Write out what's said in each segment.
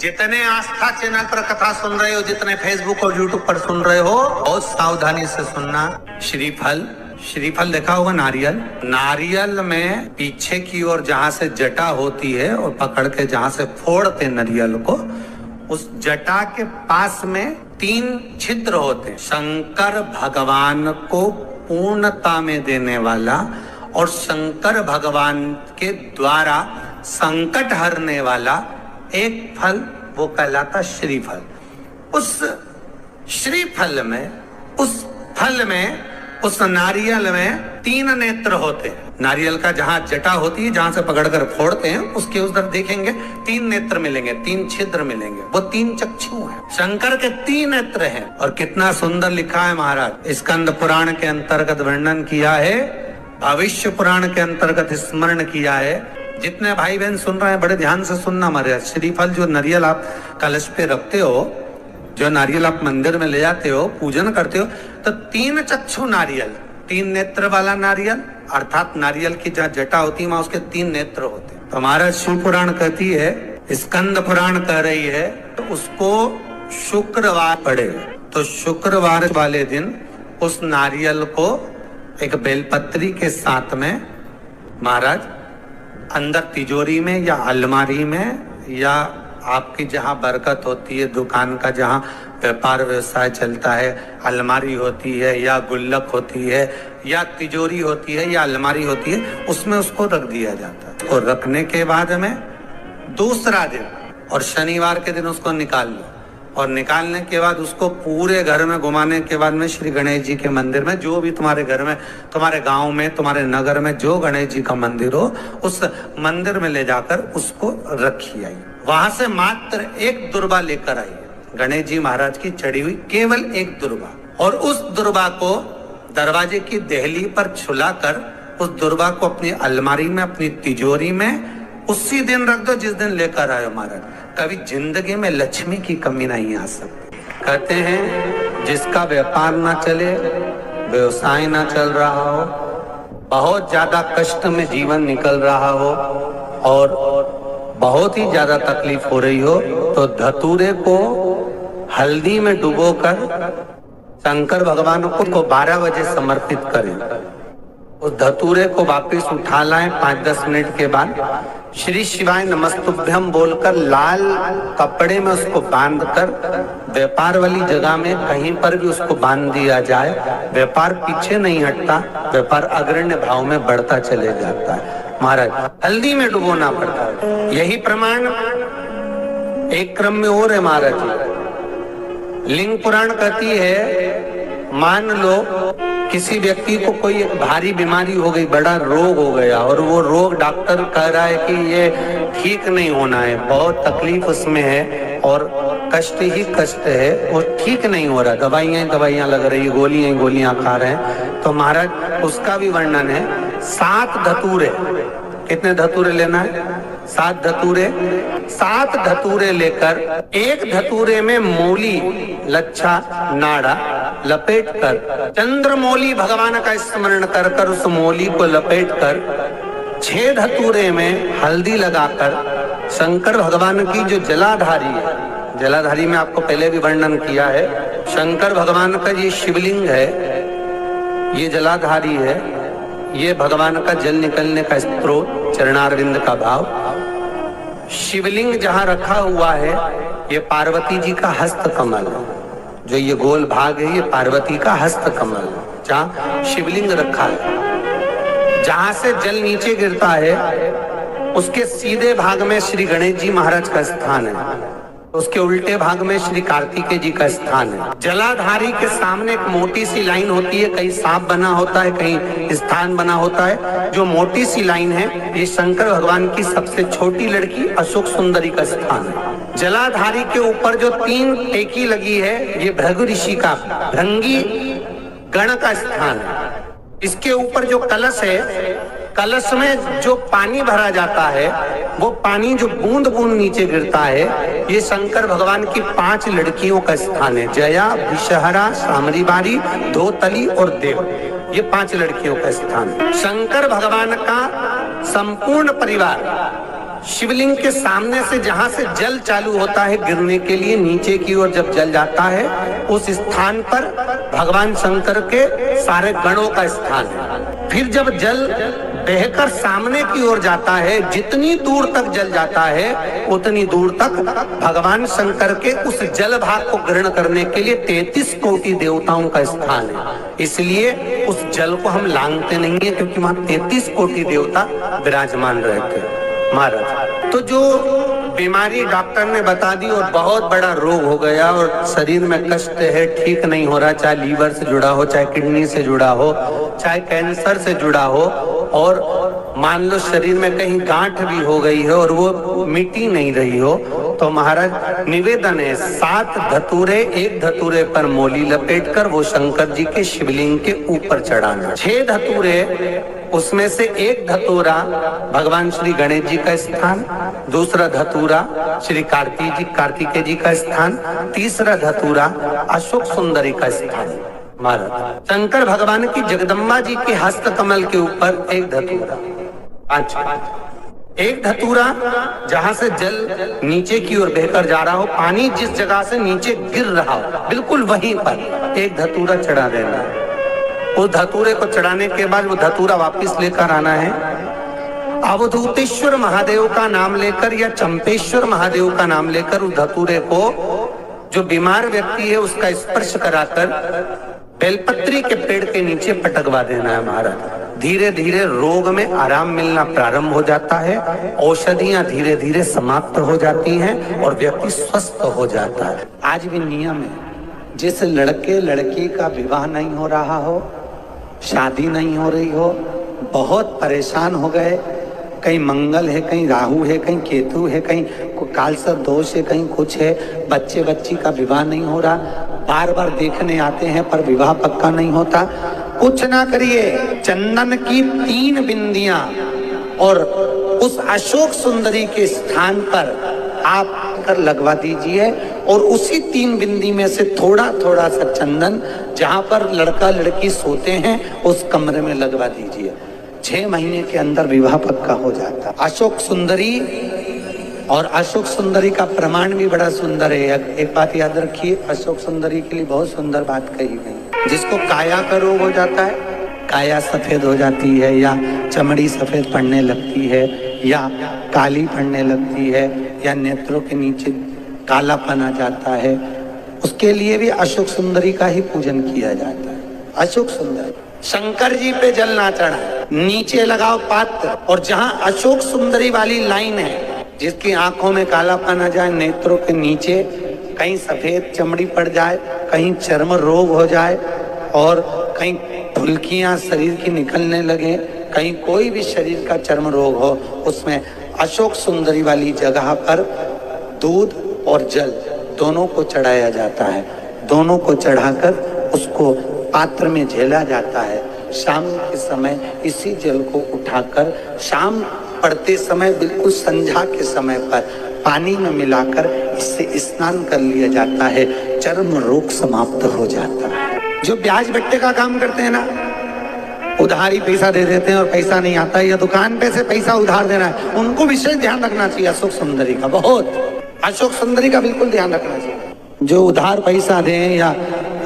जितने आस्था चैनल पर कथा सुन रहे हो, जितने फेसबुक और यूट्यूब पर सुन रहे हो, बहुत सावधानी से सुनना। श्रीफल देखा होगा, नारियल में पीछे की ओर जहां से जटा होती है और पकड़ के जहां से फोड़ते नारियल को, उस जटा के पास में 3 छिद्र होते हैं। शंकर भगवान को पूर्णता में देने वाला और शंकर भगवान के द्वारा संकट हरने वाला एक फल, वो कहलाता श्रीफल। उस श्रीफल में, उस फल में, उस नारियल में 3 नेत्र होते हैं। नारियल का जहां जटा होती है, जहां से पकड़कर फोड़ते हैं, उसके उधर देखेंगे 3 नेत्र मिलेंगे, 3 छिद्र मिलेंगे, वो 3 चक्षु हैं। शंकर के 3 नेत्र हैं। और कितना सुंदर लिखा है महाराज, स्कंद पुराण के अंतर्गत वर्णन किया है, भविष्य पुराण के अंतर्गत स्मरण किया है। जितने भाई बहन सुन रहे हैं बड़े ध्यान से सुनना महाराज। श्रीफल जो नारियल आप कलश पे रखते हो, जो नारियल आप मंदिर में ले जाते हो, पूजन करते हो, तो 3 चक्षु नारियल, 3 नेत्र वाला नारियल, अर्थात नारियल की जहाँ जटा होती है वहां उसके 3 नेत्र होते हैं। तो हमारा शिव पुराण कहती है, स्कंद पुराण कह रही है, तो उसको शुक्रवार पड़े, तो शुक्रवार वाले दिन उस नारियल को एक बेलपत्री के साथ में महाराज अंदर तिजोरी में या अलमारी में, या आपकी जहां बरकत होती है, दुकान का जहां व्यापार व्यवसाय चलता है, अलमारी होती है या गुल्लक होती है या तिजोरी होती है या अलमारी होती है, उसमें उसको रख दिया जाता है। उसको रखने के बाद में दूसरा दिन और शनिवार के दिन उसको निकाल लो, और निकालने के बाद उसको पूरे घर में घुमाने के बाद में श्री गणेश जी के मंदिर में, जो भी तुम्हारे घर में, तुम्हारे गांव में, तुम्हारे नगर में जो गणेश जी का मंदिर हो, उस मंदिर में ले जाकर उसको रखी आई। वहां से मात्र 1 दुर्बा लेकर आई, गणेश जी महाराज की चढ़ी हुई केवल 1 दुर्बा, और उस दुर्बा को दरवाजे की देहली पर छुलाकर उस दुर्बा को अपनी अलमारी में, अपनी तिजोरी में उसी दिन रख दो जिस दिन लेकर आए महाराज। कभी जिंदगी में लक्ष्मी की कमी नहीं आ सकती। कहते हैं जिसका व्यापार ना चले, व्यवसाय ना चल रहा हो, बहुत ज्यादा कष्ट में जीवन निकल रहा हो और बहुत ही ज्यादा तकलीफ हो रही हो, तो धतूरे को हल्दी में डुबोकर शंकर भगवान को 12 बजे समर्पित करें। उस धतूरे को वापस उठा लाएं 5-10 मिनट के बाद, श्री शिवाय नमस्तुभ्यम बोलकर लाल कपड़े में उसको बांधकर व्यापार वाली जगह में कहीं पर भी उसको बांध दिया जाए। व्यापार पीछे नहीं हटता, व्यापार अग्रण्य भाव में बढ़ता चले जाता है महाराज। हल्दी में डुबोना पड़ता है। यही प्रमाण एक क्रम में और है महाराज। लिंग पुराण कहती है, मान लो किसी व्यक्ति को कोई भारी बीमारी हो गई, बड़ा रोग हो गया, और वो रोग डॉक्टर कह रहा है कि ये ठीक नहीं होना है, बहुत तकलीफ उसमें है और कष्ट ही कष्ट है, वो ठीक नहीं हो रहा, दवाइयां लग रही, गोलियां खा रहे हैं। तो महाराज उसका भी वर्णन है। 7 धतूरे, कितने धतूरे लेना है? 7 धतूरे। 7 धतूरे लेकर 1 धतूरे में मूली, लच्छा, नाड़ा लपेट कर, चंद्रमौली भगवान का स्मरण कर कर उस मौली को लपेट कर 6 धतूरे में हल्दी लगाकर शंकर भगवान की जो जलाधारी है, जलाधारी में आपको पहले भी वर्णन किया है, शंकर भगवान का ये शिवलिंग है, ये जलाधारी है, ये भगवान का जल निकलने का स्रोत, चरणारविंद का भाव। शिवलिंग जहां रखा हुआ है ये पार्वती जी का हस्त कमल है, जो ये गोल भाग है ये पार्वती का हस्त कमल, जहां शिवलिंग रखा है। जहां से जल नीचे गिरता है उसके सीधे भाग में श्री गणेश जी महाराज का स्थान है, उसके उल्टे भाग में श्री कार्तिकेय जी का स्थान है। जलाधारी के सामने एक मोटी सी लाइन होती है, कहीं सांप बना होता है, कहीं स्थान बना होता है। जो मोटी सी लाइन है ये शंकर भगवान की सबसे छोटी लड़की अशोक सुंदरी का स्थान है। जलाधारी के ऊपर जो 3 टेकी लगी है ये भृगु ऋषि का, भृंगी गण का स्थान है। इसके ऊपर जो कलश है, कलश में जो पानी भरा जाता है वो पानी जो बूंद बूंद नीचे गिरता है, ये शंकर भगवान की 5 लड़कियों का स्थान है। जया, विषहरा, सामरीबारी, धोतली और देव, ये 5 लड़कियों का स्थान है। शंकर भगवान का संपूर्ण परिवार शिवलिंग के सामने से जहां से जल चालू होता है गिरने के लिए नीचे की ओर जब जल जाता है, उस स्थान पर भगवान शंकर के सारे गणों का स्थान है। फिर जब जल बहकर सामने की ओर जाता है, जितनी दूर तक जल जाता है उतनी दूर तक भगवान शंकर के उस जल भाग को ग्रहण करने के लिए 33 कोटि देवताओं का स्थान है। इसलिए उस जल को हम लांघते नहीं है, क्योंकि वहां 33 कोटि देवता विराजमान रहते हैं महाराज। तो जो बीमारी डॉक्टर ने बता दी और बहुत बड़ा रोग हो गया और शरीर में कष्ट है, ठीक नहीं हो रहा, चाहे लीवर से जुड़ा हो, चाहे किडनी से जुड़ा हो, चाहे कैंसर से जुड़ा हो, और मान लो शरीर में कहीं गांठ भी हो गई है और वो मिटी नहीं रही हो, तो महाराज निवेदन है 7 धतूरे, एक धतूरे पर मोली लपेटकर वो शंकर जी के शिवलिंग के ऊपर चढ़ाना। 6 धतूरे, उसमें से एक धतूरा भगवान श्री गणेश जी का स्थान, दूसरा धतूरा श्री कार्तिकेय जी का स्थान, तीसरा धतूरा अशोक सुंदरी का स्थान। महाराज शंकर भगवान की जगदम्बा जी के हस्त कमल के ऊपर एक धतूरा, एक धतूरा जहां से जल नीचे की ओर बहकर जा रहा हो, पानी जिस जगह से नीचे गिर रहा हो बिल्कुल वहीं पर एक धतूरा चढ़ा देना है। उस धतूरे को चढ़ाने के बाद वो धतूरा वापस लेकर आना है। अवधूतेश्वर महादेव का नाम लेकर या चंपेश्वर महादेव का नाम लेकर उस धतूरे को जो बीमार व्यक्ति है उसका स्पर्श कराकर बेलपत्री के पेड़ के नीचे पटकवा देना है महाराज। धीरे धीरे रोग में आराम मिलना प्रारंभ हो जाता है, औषधियां धीरे धीरे समाप्त हो जाती हैं और व्यक्ति स्वस्थ हो जाता है। आज भी नियम है, जिस लड़के लड़की का विवाह नहीं हो रहा हो, शादी नहीं हो रही हो, बहुत परेशान हो गए, कहीं मंगल है, कहीं राहु है, कहीं केतु है, कहीं कालसर्प दोष है, कहीं कुछ है, बच्चे बच्ची का विवाह नहीं हो रहा, बार बार देखने आते हैं पर विवाह पक्का नहीं होता, कुछ ना करिए, चंदन की 3 बिंदियां और उस अशोक सुंदरी के स्थान पर आप कर लगवा दीजिए और उसी 3 बिंदी में से थोड़ा थोड़ा सा चंदन जहां पर लड़का लड़की सोते हैं उस कमरे में लगवा दीजिए। 6 महीने के अंदर विवाह पक्का हो जाता। अशोक सुंदरी, और अशोक सुंदरी का प्रमाण भी बड़ा सुंदर है। एक बात याद रखिए, अशोक सुंदरी के लिए बहुत सुंदर बात कही गई। जिसको काया का रोग हो जाता है, काया सफेद हो जाती है या चमड़ी सफेद पड़ने लगती है या काली पड़ने लगती है या नेत्रों के नीचे कालापन आ जाता है, उसके लिए भी अशोक सुंदरी का ही पूजन किया जाता है। अशोक सुंदरी, शंकर जी पे जल ना चढ़ा, नीचे लगाओ पात्र, और जहां अशोक सुंदरी वाली लाइन है, जिसकी आंखों में कालापन आ जाए, नेत्रों के नीचे कहीं सफेद चमड़ी पड़ जाए, कहीं चर्म रोग हो जाए और कहीं फुल्कियां शरीर की निकलने लगे, कहीं कोई भी शरीर का चर्म रोग हो, उसमें अशोक सुंदरी वाली जगह पर दूध और जल दोनों को चढ़ाया जाता है। दोनों को चढ़ाकर उसको पात्र में झेला जाता है। शाम के समय इसी जल को उठाकर शाम पड़ते समय बिल्कुल संध्या के समय पर पानी में मिलाकर इससे स्नान कर लिया जाता है। चर्म रोग समाप्त हो जाता है। जो ब्याज बट्टे का काम करते हैं ना, उधारी पैसा दे देते हैं और पैसा नहीं आता है, या दुकान पे से पैसा उधार देना है, उनको विशेष ध्यान रखना चाहिए अशोक सुंदरी का। बहुत अशोक सुंदरी का बिल्कुल ध्यान रखना चाहिए। जो उधार पैसा दें या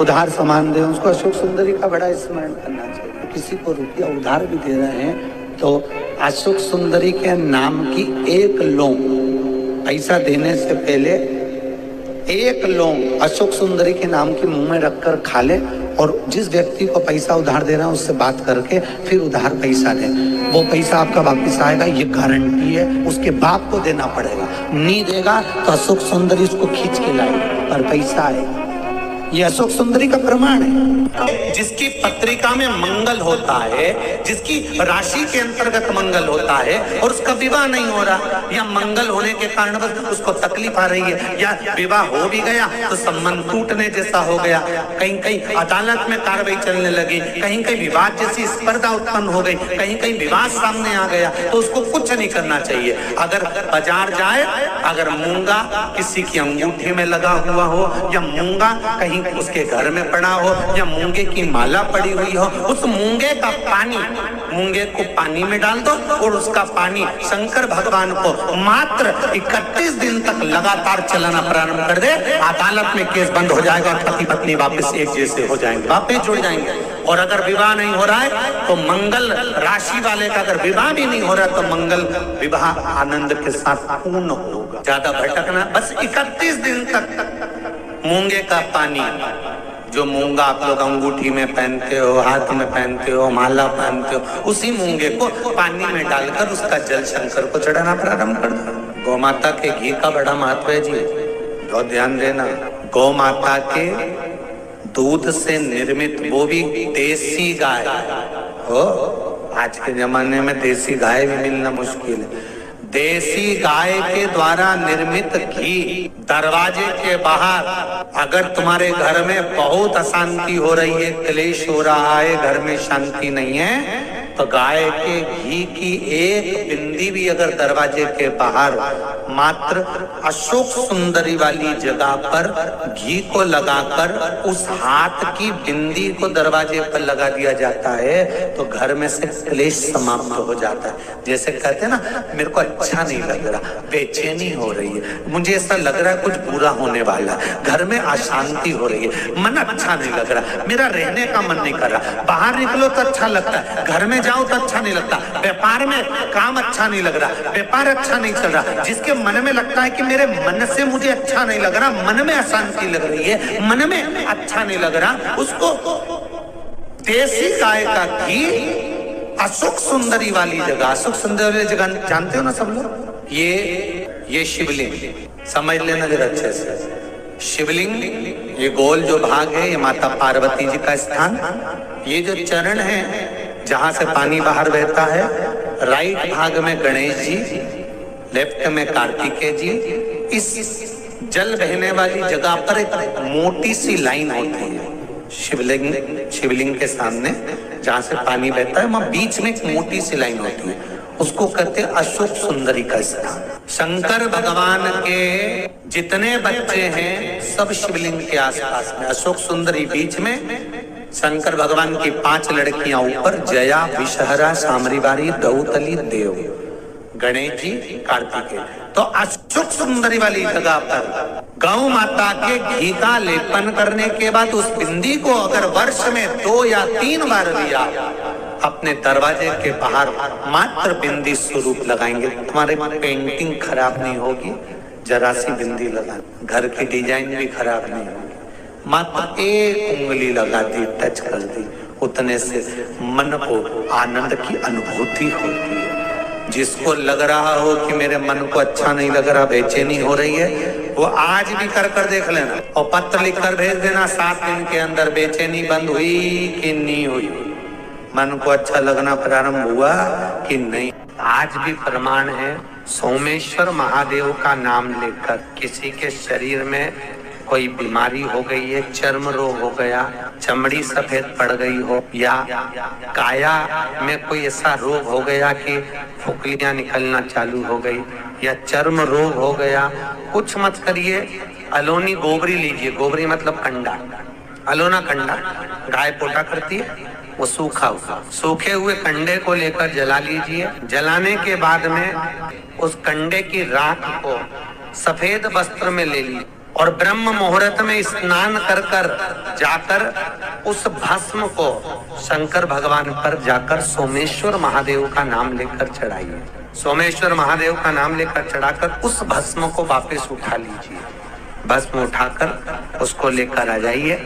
उधार सामान दें, उसको अशोक सुंदरी का बड़ा स्मरण करना चाहिए। किसी को रुपया उधार भी दे रहे हैं तो अशोक सुंदरी के नाम की 1 लौंग, पैसा देने से पहले 1 लौंग अशोक सुंदरी के नाम की मुंह में रखकर खा ले, और जिस व्यक्ति को पैसा उधार दे रहा है उससे बात करके फिर उधार पैसा दे। वो पैसा आपका वापस आएगा, ये गारंटी है। उसके बाप को देना पड़ेगा, नहीं देगा तो अशोक सुंदरी उसको खींच के लाएगी और पैसा आएगा। ये अशोक सुंदरी का प्रमाण है। जिसकी पत्रिका में मंगल होता है, जिसकी राशि के अंतर्गत मंगल होता है और उसका विवाह नहीं हो रहा, या मंगल होने के कारण उसको तकलीफ आ रही है, या विवाह हो भी गया तो संबंध टूटने जैसा हो गया, कहीं कहीं अदालत में कार्रवाई चलने लगी, कहीं कहीं विवाद जैसी स्पर्धा उत्पन्न हो गई, कहीं कहीं विवाद सामने आ गया, तो उसको कुछ नहीं करना चाहिए। अगर बाजार जाए, अगर मूंगा किसी की अंगूठी में लगा हुआ हो या मूंगा कहीं कहीं उसके घर में पड़ा हो या मूंगे की माला पड़ी हुई हो, उस मूंगे का पानी, मूंगे को पानी में डाल दो और उसका पानी शंकर भगवान को मात्र 31 दिन तक लगातार चलाना प्रारंभ कर दे, अदालत में केस बंद हो जाएगा, पति पत्नी वापस एक जैसे हो जाएंगे, वापस जुड़ जाएंगे। और अगर विवाह नहीं हो रहा है तो मंगल राशि वाले का अगर विवाह भी नहीं हो रहा तो मंगल विवाह आनंद के साथ पूर्ण होगा। ज्यादा भटकना, बस 31 दिन तक मूंगे का पानी, जो मूंगा आप लोग अंगूठी में पहनते हो, हाथ में पहनते हो, माला पहनते हो, उसी मूंगे को पानी में डालकर उसका जल शंकर को चढ़ाना प्रारंभ कर दो। गौ माता के घी का बड़ा महत्व है जी, बहुत ध्यान देना। गौ माता के दूध से निर्मित, वो भी देसी गाय हो, आज के जमाने में देसी गाय भी मिलना मुश्किल है। देसी गाय के द्वारा निर्मित घी दरवाजे के बाहर, अगर तुम्हारे घर में बहुत अशांति हो रही है, क्लेश हो रहा है, घर में शांति नहीं है, तो गाय के घी की एक बिंदी भी अगर दरवाजे के बाहर मात्र अशोक सुंदरी वाली जगह पर घी को लगाकर उस हाथ की बिंदी को दरवाजे पर लगा दिया जाता है तो घर में से क्लेश समाप्त हो जाता है। जैसे कहते हैं ना, मेरे को अच्छा नहीं लग रहा, बेचैनी हो रही है, मुझे ऐसा लग रहा है कुछ बुरा होने वाला, घर में अशांति हो रही है, मन अच्छा नहीं लग रहा, मेरा रहने का मन नहीं कर रहा, बाहर निकलो तो अच्छा लगता है, घर में जाओ तो अच्छा नहीं लगता, व्यापार में काम अच्छा नहीं लग रहा, व्यापार अच्छा नहीं चल रहा। जिसके मन में लगता है कि मेरे मन से मुझे अच्छा नहीं लग रहा, मन में अशांति लग रही है, मन में अच्छा नहीं लग रहा, उसको देसी गाय का घी अशोक सुंदरी वाली जगह, अशोक सुंदरी वाली जगह जानते हो ना सब लोग, ये शिवलिंग समझ लेना जरा अच्छे से। शिवलिंग, ये गोल जो भाग है, ये माता पार्वती जी का स्थान, ये जो चरण है जहां से पानी बाहर बहता है, राइट भाग में गणेश जी, लेफ्ट में कार्तिकेय जी। इस जल बहने वाली जगह पर एक मोटी सी लाइन होती है शिवलिंग के सामने, जहां से पानी बहता है, वहां बीच में एक मोटी सी लाइन होती है, उसको कहते हैं अशोक सुंदरी का स्थान। शंकर भगवान के जितने बच्चे हैं सब शिवलिंग के आसपास में, अशोक सुंदरी बीच में, शंकर भगवान की 5 लड़कियां ऊपर, जया, विषहरा, सामरीवारी, दौतली, देव, गणेश जी, कार्तिकेय। तो अशोक सुंदरी वाली जगह पर गौ माता के घी का लेपन करने के बाद उस बिंदी को अगर वर्ष में 2 या 3 बार लिया, अपने दरवाजे के बाहर मात्र बिंदी स्वरूप लगाएंगे, तुम्हारी पेंटिंग खराब नहीं होगी, जरा सी बिंदी लगा, घर की डिजाइन भी खराब नहीं होगी, मात्र एक उंगली लगा दी, टच कर दी, उतने से मन को आनंद की अनुभूति होती है। जिसको लग रहा हो कि मेरे मन को अच्छा नहीं लग रहा, बेचैनी हो रही है, वो आज भी कर देख लेना और पत्र लिख कर भेज देना, 7 दिन के अंदर बेचैनी बंद हुई कि नहीं हुई, मन को अच्छा लगना प्रारंभ हुआ कि नहीं। आज भी प्रमाण है, सोमेश्वर महादेव का नाम लेकर किसी के शरीर में कोई बीमारी हो गई है, चर्म रोग हो गया, चमड़ी सफेद पड़ गई हो, या काया में कोई ऐसा रोग हो गया कि फुकलियां निकलना चालू हो गई, या चर्म रोग हो गया, कुछ मत करिए, अलोनी गोबरी लीजिए, गोबरी मतलब कंडा, अलोना कंडा गाय पोटा करती है, वो सूखे हुए कंडे को लेकर जला लीजिए। जलाने के बाद में उस कंडे की राख को सफेद वस्त्र में ले लीजिए और ब्रह्म मुहूर्त में स्नान कर जाकर उस भस्म को शंकर भगवान पर जाकर सोमेश्वर महादेव का नाम लेकर चढ़ाइए। सोमेश्वर महादेव का नाम लेकर चढ़ाकर उस भस्म को वापस उठा लीजिए, भस्म उठाकर उसको लेकर आ जाइए।